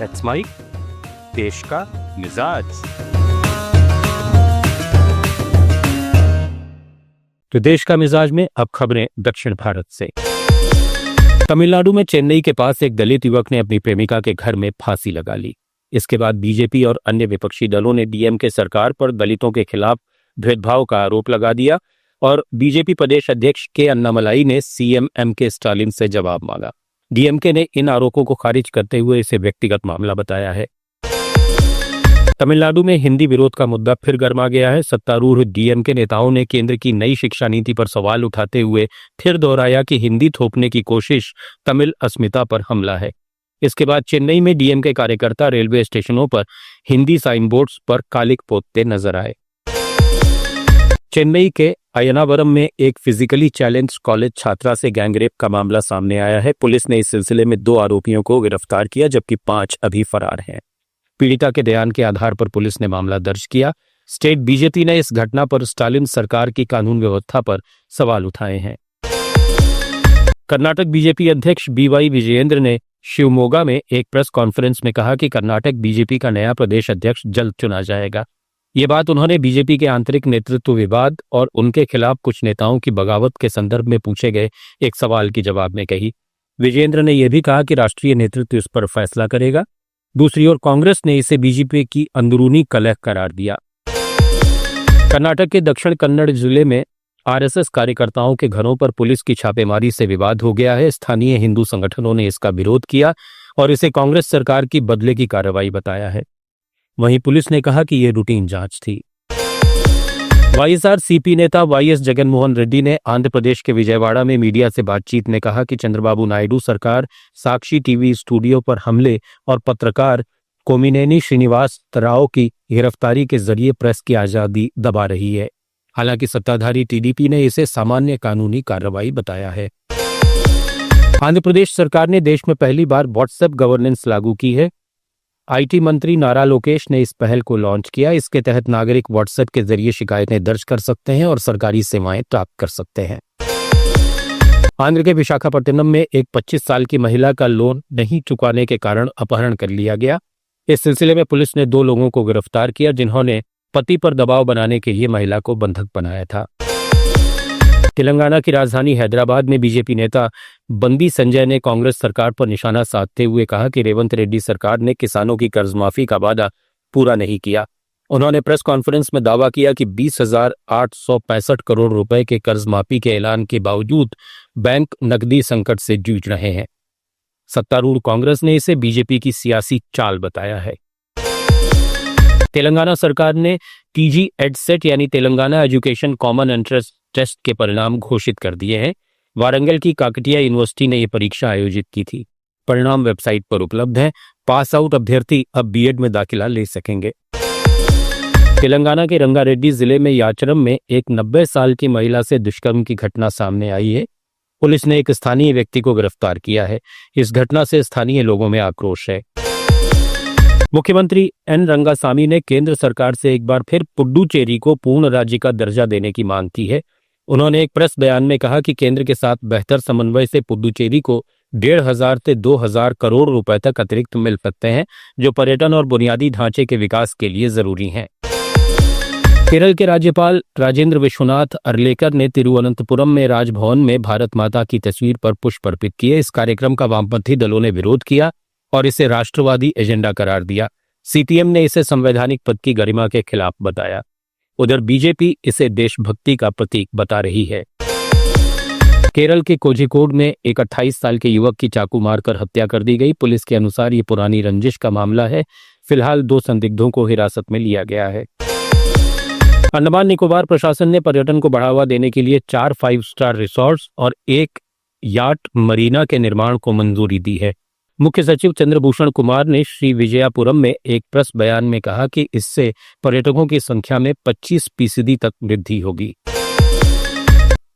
Let's mic देश का मिजाज। तो देश का मिजाज में अब खबरें दक्षिण भारत से। तमिलनाडु में चेन्नई के पास एक दलित युवक ने अपनी प्रेमिका के घर में फांसी लगा ली। इसके बाद बीजेपी और अन्य विपक्षी दलों ने डीएमके सरकार पर दलितों के खिलाफ भेदभाव का आरोप लगा दिया और बीजेपी प्रदेश अध्यक्ष के अन्नामलाई ने सीएम एमके स्टालिन से जवाब मांगा। डीएमके ने इन आरोपों को खारिज करते हुए इसे व्यक्तिगत मामला बताया है। तमिलनाडु में हिंदी विरोध का मुद्दा फिर गर्मा गया है। सत्तारूढ़ डीएमके नेताओं ने केंद्र की नई शिक्षा नीति पर सवाल उठाते हुए फिर दोहराया कि हिंदी थोपने की कोशिश तमिल अस्मिता पर हमला है। इसके बाद चेन्नई में डीएमके कार्यकर्ता रेलवे स्टेशनों पर हिंदी साइन बोर्ड्स पर कालिक पोतते नजर आए। चेन्नई के अयनावरम में एक फिजिकली चैलेंज कॉलेज छात्रा से गैंगरेप का मामला सामने आया है। पुलिस ने इस सिलसिले में 2 आरोपियों को गिरफ्तार किया जबकि 5 अभी फरार हैं। पीड़िता के बयान के आधार पर पुलिस ने मामला दर्ज किया। स्टेट बीजेपी ने इस घटना पर स्टालिन सरकार की कानून व्यवस्था पर सवाल उठाए हैं। कर्नाटक बीजेपी अध्यक्ष बीवाई विजयेंद्र ने शिवमोगा में एक प्रेस कॉन्फ्रेंस में कहा कि कर्नाटक बीजेपी का नया प्रदेश अध्यक्ष जल्द चुना जाएगा। ये बात उन्होंने बीजेपी के आंतरिक नेतृत्व विवाद और उनके खिलाफ कुछ नेताओं की बगावत के संदर्भ में पूछे गए एक सवाल के जवाब में कही। विजयेंद्र ने यह भी कहा कि राष्ट्रीय नेतृत्व इस पर फैसला करेगा। दूसरी ओर कांग्रेस ने इसे बीजेपी की अंदरूनी कलह करार दिया। कर्नाटक के दक्षिण कन्नड़ जिले में आरएसएस कार्यकर्ताओं के घरों पर पुलिस की छापेमारी से विवाद हो गया है। स्थानीय हिंदू संगठनों ने इसका विरोध किया और इसे कांग्रेस सरकार की बदले की कार्रवाई बताया है। वहीं पुलिस ने कहा कि यह रूटीन जांच थी। वाईएसआरसीपी नेता वाईएस जगनमोहन रेड्डी ने आंध्र प्रदेश के विजयवाड़ा में मीडिया से बातचीत में कहा कि चंद्रबाबू नायडू सरकार साक्षी टीवी स्टूडियो पर हमले और पत्रकार कोमिनेनी श्रीनिवास राव की गिरफ्तारी के जरिए प्रेस की आजादी दबा रही है। हालांकि सत्ताधारी टीडीपी ने इसे सामान्य कानूनी कार्रवाई बताया है। आंध्र प्रदेश सरकार ने देश में पहली बार व्हाट्सएप गवर्नेंस लागू की है। आईटी मंत्री नारा लोकेश ने इस पहल को लॉन्च किया। इसके तहत नागरिक व्हाट्सएप के जरिए शिकायतें दर्ज कर सकते हैं और सरकारी सेवाएं प्राप्त कर सकते हैं। आंध्र के विशाखापट्टनम में एक 25 साल की महिला का लोन नहीं चुकाने के कारण अपहरण कर लिया गया। इस सिलसिले में पुलिस ने 2 लोगों को गिरफ्तार किया जिन्होंने पति पर दबाव बनाने के लिए महिला को बंधक बनाया था। तेलंगाना की राजधानी हैदराबाद में बीजेपी नेता बंदी संजय ने कांग्रेस सरकार पर निशाना साधते हुए कहा कि रेवंत रेड्डी सरकार ने किसानों की कर्जमाफी का वादा पूरा नहीं किया। उन्होंने प्रेस कॉन्फ्रेंस में दावा किया कि 20,865 करोड़ रुपए के कर्जमाफी के ऐलान के बावजूद बैंक नकदी संकट से जूझ रहे हैं। सत्तारूढ़ कांग्रेस ने इसे बीजेपी की सियासी चाल बताया है। तेलंगाना सरकार ने टीजी एडसेट यानी Telangana education common entrance test के परिणाम घोषित कर दिए हैं। वारंगल की काकटिया यूनिवर्सिटी ने यह परीक्षा आयोजित की थी। परिणाम वेबसाइट पर उपलब्ध है। पास आउट अभ्यर्थी अब बीएड में दाखिला ले सकेंगे। तेलंगाना के रंगारेड्डी जिले में याचरम में एक 90 साल की महिला से दुष्कर्म की घटना सामने आई है। पुलिस ने एक स्थानीय व्यक्ति को गिरफ्तार किया है। इस घटना से स्थानीय लोगों में आक्रोश है। मुख्यमंत्री एन रंगासामी ने केंद्र सरकार से एक बार फिर पुडुचेरी को पूर्ण राज्य का दर्जा देने की मांग की है। उन्होंने एक प्रेस बयान में कहा कि केंद्र के साथ बेहतर समन्वय से पुडुचेरी को 1,500 से 2,000 करोड़ रुपए तक अतिरिक्त मिल सकते हैं जो पर्यटन और बुनियादी ढांचे के विकास के लिए जरूरी हैं। केरल के राज्यपाल राजेंद्र विश्वनाथ अर्लेकर ने तिरुवनंतपुरम में राजभवन में भारत माता की तस्वीर पर पुष्प अर्पित किए। इस कार्यक्रम का वामपंथी दलों ने विरोध किया और इसे राष्ट्रवादी एजेंडा करार दिया। सीपीएम ने इसे संवैधानिक पद की गरिमा के खिलाफ बताया। उधर बीजेपी इसे देशभक्ति का प्रतीक बता रही है। केरल के कोझिकोड में एक 28 साल के युवक की चाकू मारकर हत्या कर दी गई। पुलिस के अनुसार ये पुरानी रंजिश का मामला है। फिलहाल 2 संदिग्धों को हिरासत में लिया गया है। अंडमान निकोबार प्रशासन ने पर्यटन को बढ़ावा देने के लिए 4 5 स्टार रिसोर्ट्स और 1 याट मरीना के निर्माण को मंजूरी दी है। मुख्य सचिव चंद्रभूषण कुमार ने श्री विजयापुरम में एक प्रेस बयान में कहा कि इससे पर्यटकों की संख्या में 25% तक वृद्धि होगी।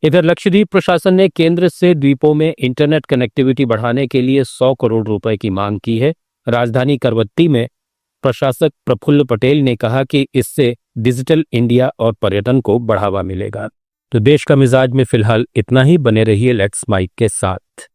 इधर लक्षद्वीप प्रशासन ने केंद्र से द्वीपों में इंटरनेट कनेक्टिविटी बढ़ाने के लिए 100 करोड़ रुपए की मांग की है। राजधानी करवत्ती में प्रशासक प्रफुल्ल पटेल ने कहा कि इससे डिजिटल इंडिया और पर्यटन को बढ़ावा मिलेगा। तो देश का मिजाज में फिलहाल इतना ही। बने रहिए लेट्स माइक के साथ।